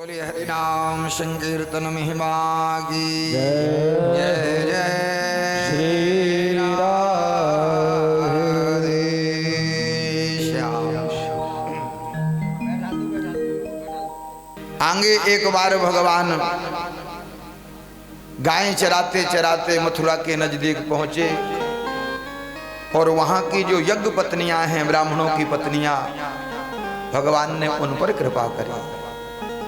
बोलिए हरि नाम संकीर्तन महिमा की जय जय श्री राधे श्याम। आगे एक बार भगवान गाय चराते चराते मथुरा के नजदीक पहुंचे और वहां की जो यज्ञ पत्नियां हैं, ब्राह्मणों की पत्नियां, भगवान ने उन पर कृपा करी।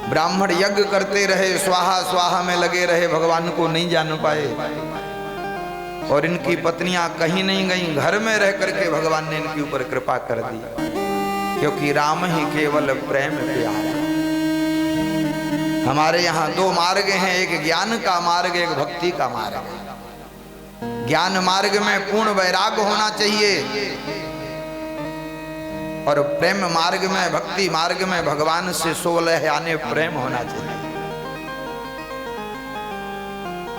ब्राह्मण यज्ञ करते रहे, स्वाहा स्वाहा में लगे रहे, भगवान को नहीं जान पाए और इनकी पत्नियां कहीं नहीं गईं, घर में रह करके भगवान ने इनके ऊपर कृपा कर दी, क्योंकि राम ही केवल प्रेम प्यारा। हमारे यहाँ दो मार्ग हैं, एक ज्ञान का मार्ग, एक भक्ति का मार्ग। ज्ञान मार्ग में पूर्ण वैराग्य होना चाहिए और प्रेम मार्ग में, भक्ति मार्ग में भगवान से 16 आने प्रेम होना चाहिए।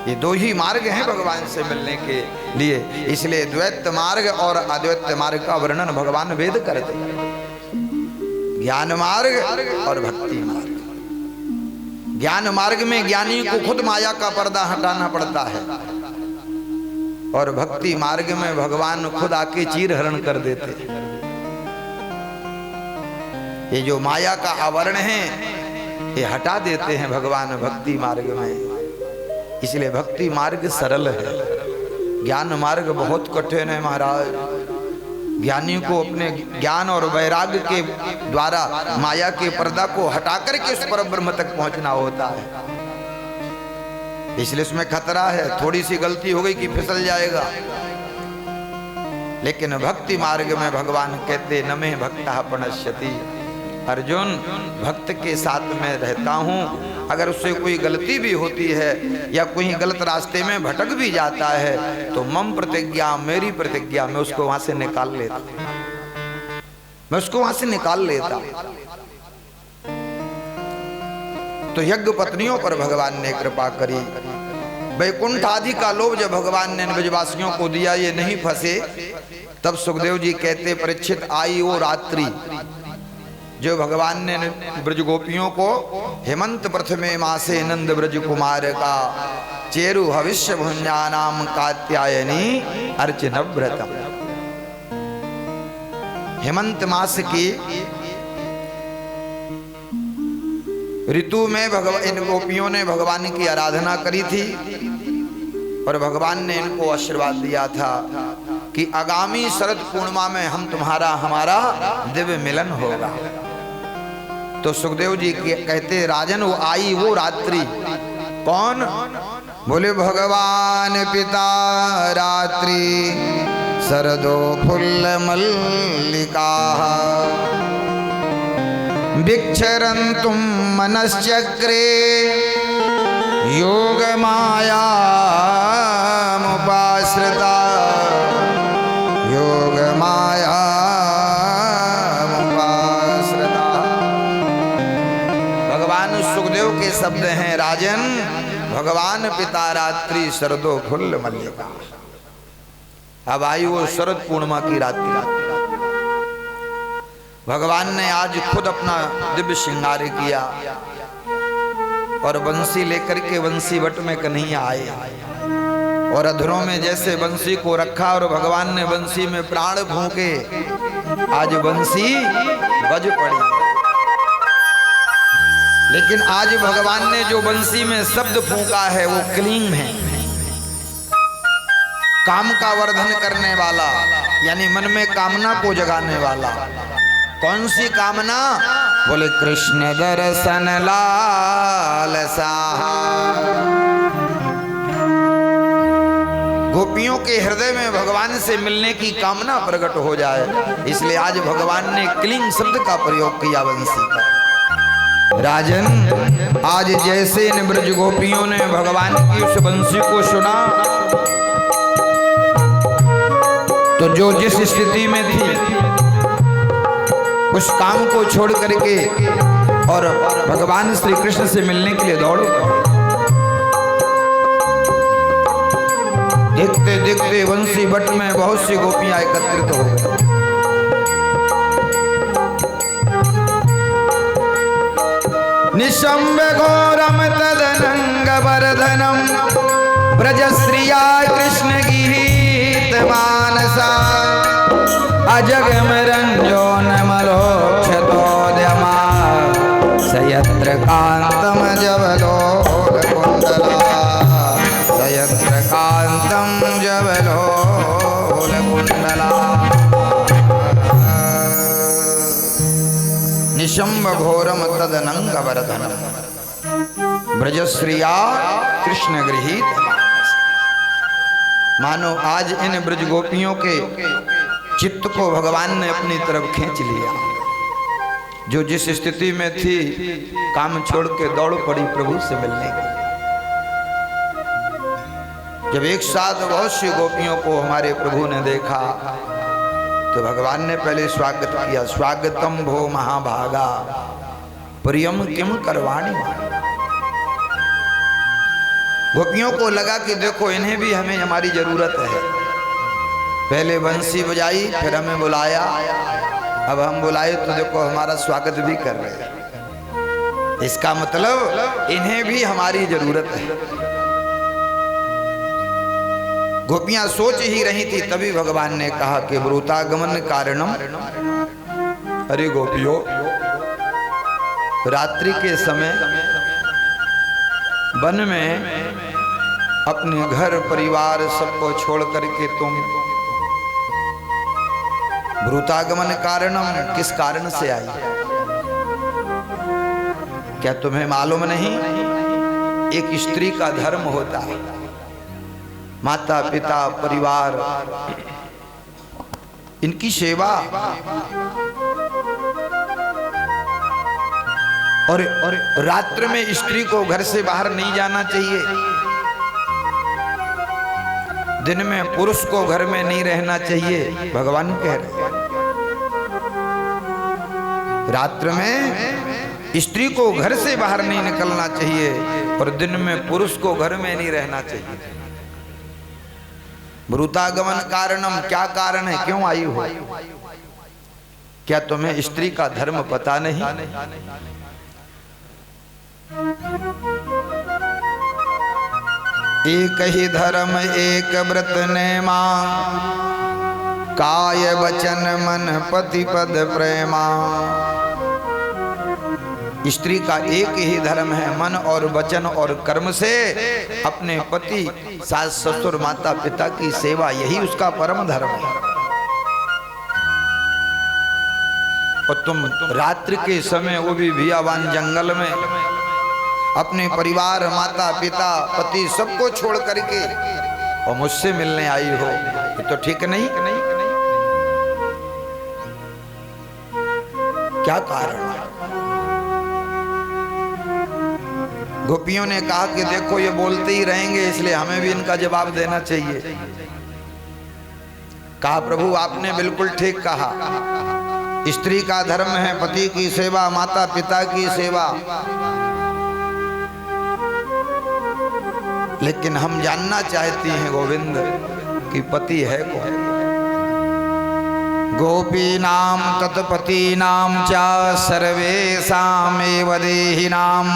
ये दो ही मार्ग हैं भगवान से मिलने के लिए, इसलिए द्वैत मार्ग और अद्वैत मार्ग का वर्णन भगवान वेद करते हैं। ज्ञान मार्ग और भक्ति मार्ग। ज्ञान मार्ग में ज्ञानी को खुद माया का पर्दा हटाना पड़ता है और भक्ति मार्ग में भगवान खुद आके चीर हरण कर देते हैं। ये जो माया का आवरण है ये हटा देते हैं भगवान भक्ति मार्ग में, इसलिए भक्ति मार्ग सरल है। ज्ञान मार्ग बहुत कठिन है महाराज। ज्ञानी को अपने ज्ञान और वैराग्य के द्वारा माया के पर्दा को हटा करके उस पर ब्रह्म तक पहुंचना होता है, इसलिए इसमें खतरा है। थोड़ी सी गलती हो गई कि फिसल जाएगा। लेकिन भक्ति मार्ग में भगवान कहते न में भक्ता प्रणश्यति, अर्जुन भक्त के साथ में रहता हूं, अगर उससे कोई गलती भी होती है या कोई गलत रास्ते में भटक भी जाता है तो मम प्रतिज्ञा, मेरी प्रतिज्ञा, मैं उसको वहां से निकाल लेता, मैं उसको वहां से निकाल लेता। तो यज्ञ पत्नियों पर भगवान ने कृपा करी। वैकुंठ आदि का लोभ जब भगवान ने ब्रजवासियों को दिया, ये नहीं फंसे, तब सुखदेव जी कहते परीक्षित आई वो रात्रि, जो भगवान ने ब्रज गोपियों को हेमंत प्रथमे मासे नंद ब्रज कुमार का चेरु भविष्य भुंजानाम कात्यायनी अर्चन व्रतम। हेमंत मास की ऋतु में इन गोपियों ने भगवान की आराधना करी थी और भगवान ने इनको आशीर्वाद दिया था कि आगामी शरद पूर्णिमा में हमारा दिव्य मिलन होगा। तो सुखदेव जी कहते राजन वो आई वो रात्रि, कौन? बोले भगवान पिता रात्रि शरदो फुल्ल मल्लिका विक्षरन्तुम मनश्चक्रे योग माया मुपाश्रिता, योग माया मुपाश्रिता। भगवान सुखदेव के शब्द हैं, राजन भगवान पिता रात्रि शरदो फुल्ल मल्लिका। अब आई वो शरद पूर्णिमा की रात्रि। भगवान ने आज खुद अपना दिव्य श्रृंगार किया और बंसी लेकर के बंसी वट में कन्हैया आए और अधरों में जैसे बंसी को रखा और भगवान ने बंसी में प्राण फूंके, आज बंसी बज पड़ी। लेकिन आज भगवान ने जो बंसी में शब्द फूंका है वो क्लीम है, काम का वर्धन करने वाला, यानी मन में कामना को जगाने वाला। कौन सी कामना? बोले कृष्ण दर्शन लालसा। गोपियों के हृदय में भगवान से मिलने की कामना प्रकट हो जाए, इसलिए आज भगवान ने क्लिंग शब्द का प्रयोग किया बंसी का। राजन आज जैसे इन ब्रज गोपियों ने भगवान की उस बंसी को सुना तो जो जिस स्थिति में थी उस काम को छोड़ करके और भगवान श्री कृष्ण से मिलने के लिए दौड़े। देखते देखते बंसी बट में बहुत सी गोपियां एकत्रित हो गई। निशम्ब घोरम तदनंग वर्धनम ब्रजश्रिया कृष्ण गीत मानसा अजगम रंजोन मलोक्षतोद्यमा सयत्र कांतम जवलोक कुंडला सयत्र कांतम जवलोक कुंडला निशम्ब घोरम तदनंग वर्धनम ब्रजश्रिया कृष्ण गृहीत। मानो आज इन ब्रज गोपियों के चित्त को भगवान ने अपनी तरफ खींच लिया। जो जिस स्थिति में थी काम छोड़ के दौड़ पड़ी प्रभु से मिलने के। जब एक साथ बहुत सी गोपियों को हमारे प्रभु ने देखा तो भगवान ने पहले स्वागत किया। स्वागतम भो महाभागा प्रियम किम करवाणी। गोपियों को लगा कि देखो इन्हें भी हमें हमारी जरूरत है। पहले बंसी बजाई फिर हमें बुलाया, अब हम बुलाए तो देखो हमारा स्वागत भी कर रहे हैं। इसका मतलब इन्हें भी हमारी जरूरत है। गोपियां सोच ही रही थी तभी भगवान ने कहा कि ब्रूतागमन कारणम। अरे गोपियों, रात्रि के समय वन में अपने घर परिवार सबको छोड़ करके तुम ब्रूतागमन कारणम किस कारण से आई? क्या तुम्हें मालूम नहीं एक स्त्री का धर्म होता है, माता पिता परिवार इनकी सेवा और रात्रि में स्त्री को घर से बाहर नहीं जाना चाहिए। दिन में पुरुष को घर में नहीं रहना चाहिए। भगवान कह रहे हैं रात्रि में स्त्री को घर से बाहर नहीं निकलना चाहिए और दिन में पुरुष को घर में नहीं रहना चाहिए। ब्रूतागमन कारणम, क्या कारण है, क्यों आई हो? क्या तुम्हें स्त्री का धर्म पता नहीं? एक ही धर्म एक व्रत नेमा काय वचन मन पति पद प्रेमा। स्त्री का एक ही धर्म है, मन और वचन और कर्म से अपने पति सास ससुर माता पिता की सेवा, यही उसका परम धर्म है। और तुम रात्रि के समय वो भी बियाबान जंगल में अपने परिवार माता पिता पति सबको छोड़ करके और मुझसे मिलने आई हो, ये तो ठीक नहीं। क्या कारण है? गोपियों ने कहा कि देखो ये बोलते ही रहेंगे इसलिए हमें भी इनका जवाब देना चाहिए। कहा प्रभु आपने बिल्कुल ठीक कहा, स्त्री का धर्म है पति की सेवा माता पिता की सेवा, लेकिन हम जानना चाहती हैं गोविंद कि पति है कौन? गोपीनाम तत्पतीनाम च सर्वेषामेव देहिनाम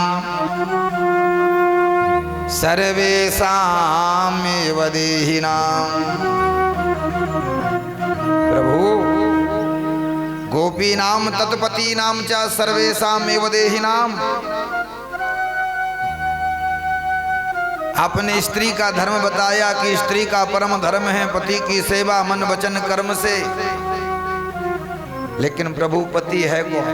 सर्वेषामेव देहिनाम। प्रभु गोपीनाम तत्पतीनाम च सर्वेषामेव देहिनाम, आपने स्त्री का धर्म बताया कि स्त्री का परम धर्म है पति की सेवा मन वचन कर्म से, लेकिन प्रभु पति है कौन?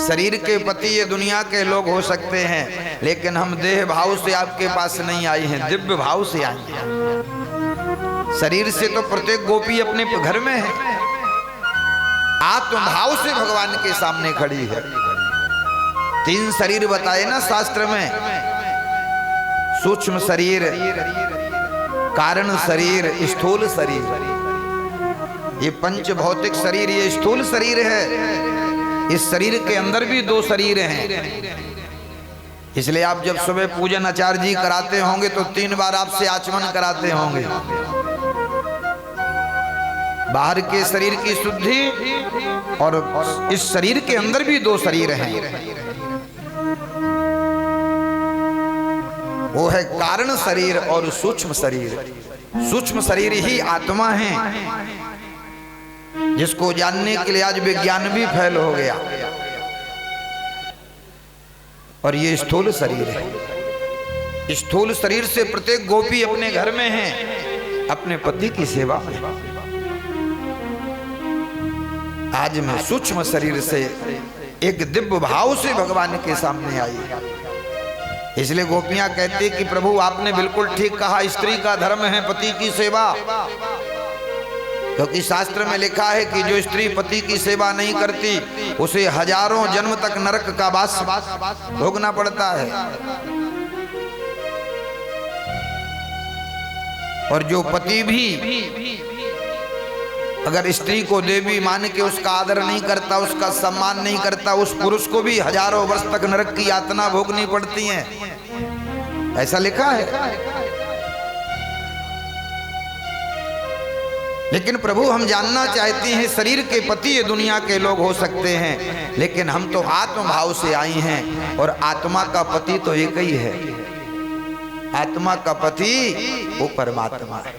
शरीर के पति ये दुनिया के लोग हो सकते हैं, लेकिन हम देह भाव से आपके पास नहीं आई हैं, दिव्य भाव से आई हैं। शरीर से तो प्रत्येक गोपी अपने घर में है, आत्म भाव से भगवान के सामने खड़ी है। 3 शरीर बताए ना शास्त्र में, सूक्ष्म शरीर, कारण शरीर, स्थूल शरीर। ये पंच भौतिक शरीर ये स्थूल शरीर है। इस शरीर के अंदर भी 2 शरीर हैं। इसलिए आप जब सुबह पूजन आचार्य जी कराते होंगे तो 3 बार आपसे आचमन कराते होंगे। बाहर के शरीर की शुद्धि और इस शरीर के अंदर भी 2 शरीर हैं। वो है कारण शरीर और सूक्ष्म शरीर। सूक्ष्म शरीर ही आत्मा है, जिसको जानने के लिए आज विज्ञान भी फैल हो गया। और ये स्थूल शरीर है। स्थूल शरीर से प्रत्येक गोपी अपने घर में है, अपने पति की सेवा में। आज मैं सूक्ष्म शरीर से एक दिव्य भाव से भगवान के सामने आई। इसलिए गोपियां कहती कि प्रभु आपने बिल्कुल ठीक कहा, स्त्री का धर्म है पति की सेवा। क्योंकि शास्त्र में लिखा है कि जो स्त्री पति की सेवा नहीं करती उसे हजारों जन्म तक नरक का वास भोगना पड़ता है। और जो पति भी अगर स्त्री को देवी मान के उसका आदर नहीं करता, उसका सम्मान नहीं करता, उस पुरुष को भी हजारों वर्ष तक नरक की यातना भोगनी पड़ती है, ऐसा लिखा है। लेकिन प्रभु हम जानना चाहते हैं, शरीर के पति ये दुनिया के लोग हो सकते हैं, लेकिन हम तो आत्म भाव से आई हैं और आत्मा का पति तो एक ही है। आत्मा का पति वो परमात्मा है।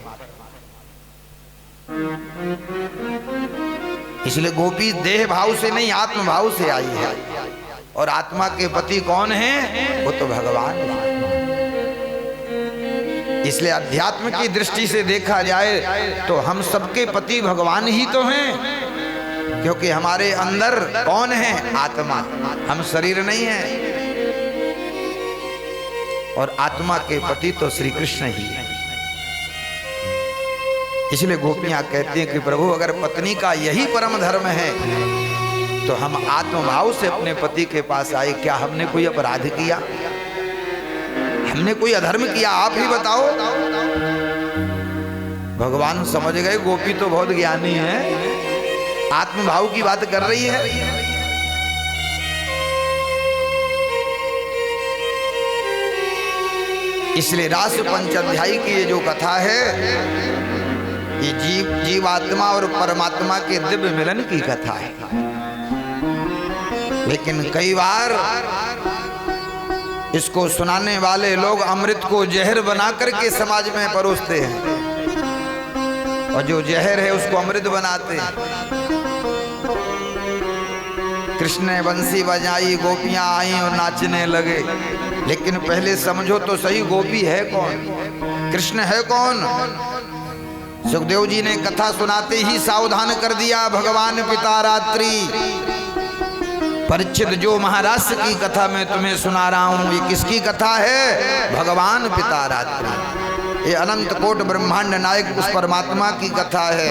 इसलिए गोपी देह भाव से नहीं आत्म भाव से आई है। और आत्मा के पति कौन है? वो तो भगवान है। इसलिए अध्यात्म की दृष्टि से देखा जाए तो हम सबके पति भगवान ही तो हैं, क्योंकि हमारे अंदर कौन है? आत्मा। हम शरीर नहीं है। और आत्मा के पति तो श्री कृष्ण ही है। इसलिए गोपियां कहती हैं कि प्रभु अगर पत्नी का यही परम धर्म है तो हम आत्मभाव से अपने पति के पास आए। क्या हमने कोई अपराध किया? हमने कोई अधर्म किया? आप ही बताओ। भगवान समझ गए गोपी तो बहुत ज्ञानी है, आत्मभाव की बात कर रही है। इसलिए रास पंचाध्यायी की ये जो कथा है, ये जीवात्मा और परमात्मा के दिव्य मिलन की कथा है। लेकिन कई बार इसको सुनाने वाले लोग अमृत को जहर बना करके समाज में परोसते हैं, और जो जहर है उसको अमृत बनाते हैं। कृष्ण ने बंसी बजाई, गोपियां आई और नाचने लगे। लेकिन पहले समझो तो सही, गोपी है कौन? कृष्ण है कौन? सुखदेव जी ने कथा सुनाते ही सावधान कर दिया, भगवान पिता रात्रि। परीक्षित, जो महाराष्ट्र की कथा मैं तुम्हें सुना रहा हूं, ये किसकी कथा है? भगवान पिता रात्रि। ये अनंत कोट ब्रह्मांड नायक उस परमात्मा की कथा है।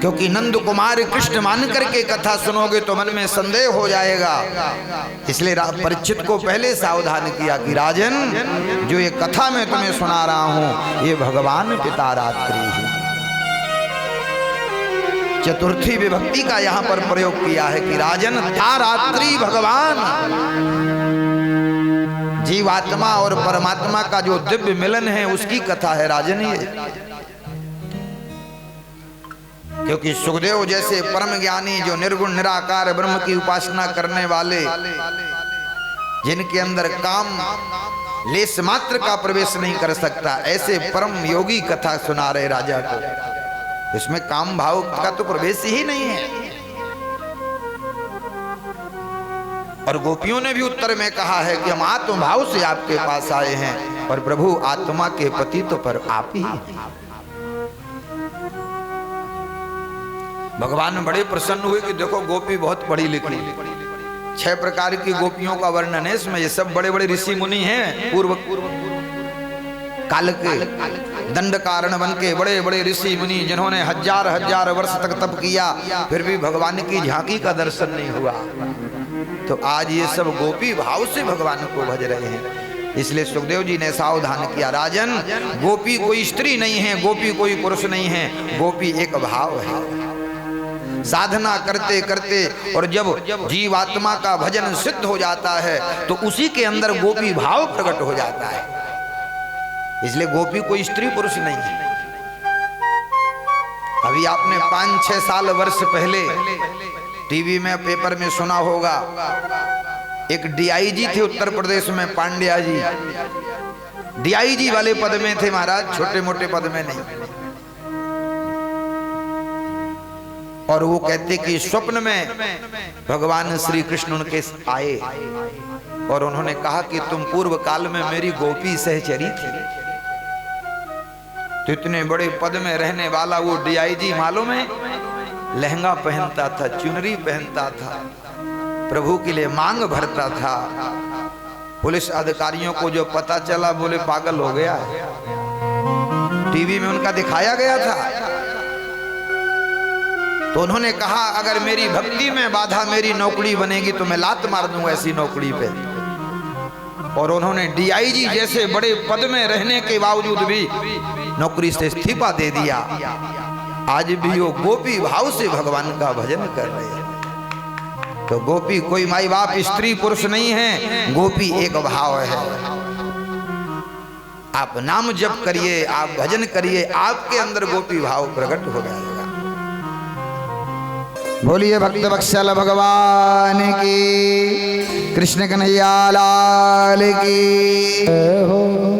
क्योंकि नंद कुमार कृष्ण मान करके कथा सुनोगे तो मन में संदेह हो जाएगा। इसलिए परीक्षित को पहले सावधान किया कि राजन, जो ये कथा मैं तुम्हें सुना रहा हूं ये भगवान पिता रात्रि है। चतुर्थी विभक्ति का यहाँ पर प्रयोग किया है कि राजन ता रात्रि भगवान। जीवात्मा और परमात्मा का जो दिव्य मिलन है उसकी कथा है राजन ये। क्योंकि सुखदेव जैसे परम ज्ञानी, जो निर्गुण निराकार ब्रह्म की उपासना करने वाले, जिनके अंदर काम लेस मात्र का प्रवेश नहीं कर सकता, ऐसे परम योगी कथा सुना रहे राजा को। इसमें काम भाव का तो प्रवेश ही नहीं है। और गोपियों ने भी उत्तर में कहा है कि हम आत्म भाव से आपके पास आए हैं, और प्रभु आत्मा के पति तो पर आप ही हैं। भगवान बड़े प्रसन्न हुए कि देखो गोपी बहुत पढ़ी लिखी। 6 प्रकार की गोपियों का वर्णन है इसमें। ये सब बड़े बड़े ऋषि मुनि हैं, पूर्व काल के दंड कारण बन के बड़े बड़े ऋषि मुनि, जिन्होंने हजार हजार वर्ष तक तप किया, फिर भी भगवान की झांकी का दर्शन नहीं हुआ। तो आज ये सब गोपी भाव से भगवान को भज रहे हैं। इसलिए सुखदेव जी ने सावधान किया, राजन गोपी कोई स्त्री नहीं है, गोपी कोई पुरुष नहीं है, गोपी एक भाव है। साधना करते करते और जब जीवात्मा का भजन सिद्ध हो जाता है तो उसी के अंदर गोपी भाव प्रकट हो जाता है। इसलिए गोपी कोई स्त्री पुरुष नहीं है। अभी आपने 5-6 साल वर्ष पहले टीवी में पेपर में सुना होगा एक डीआईजी थे उत्तर प्रदेश में, पांड्या जी, डीआईजी वाले पद में थे महाराज, छोटे मोटे पद में नहीं। और वो कहते कि स्वप्न में भगवान श्री कृष्ण उनके आए और उन्होंने कहा कि तुम पूर्व काल में मेरी गोपी सहचरी थी। तो इतने बड़े पद में रहने वाला वो डीआईजी मालूम है, लहंगा पहनता था, चुनरी पहनता था, प्रभु के लिए मांग भरता था। पुलिस अधिकारियों को जो पता चला बोले पागल हो गया है, टीवी में उनका दिखाया गया था। तो उन्होंने कहा अगर मेरी भक्ति में बाधा मेरी नौकरी बनेगी तो मैं लात मार दूंगा ऐसी नौकरी पे। और उन्होंने डीआईजी जैसे बड़े पद में रहने के बावजूद भी नौकरी से इस्तीफा दे दिया। आज भी वो गोपी भाव से भगवान का भजन कर रहे हैं। तो गोपी कोई माई बाप स्त्री पुरुष नहीं है, गोपी एक भाव है। आप नाम जप करिए, आप भजन करिए, आपके अंदर गोपी भाव प्रकट हो जाएगा। बोलिए भक्त वत्सल भगवान की, कृष्ण कन्हैया लाल की हो।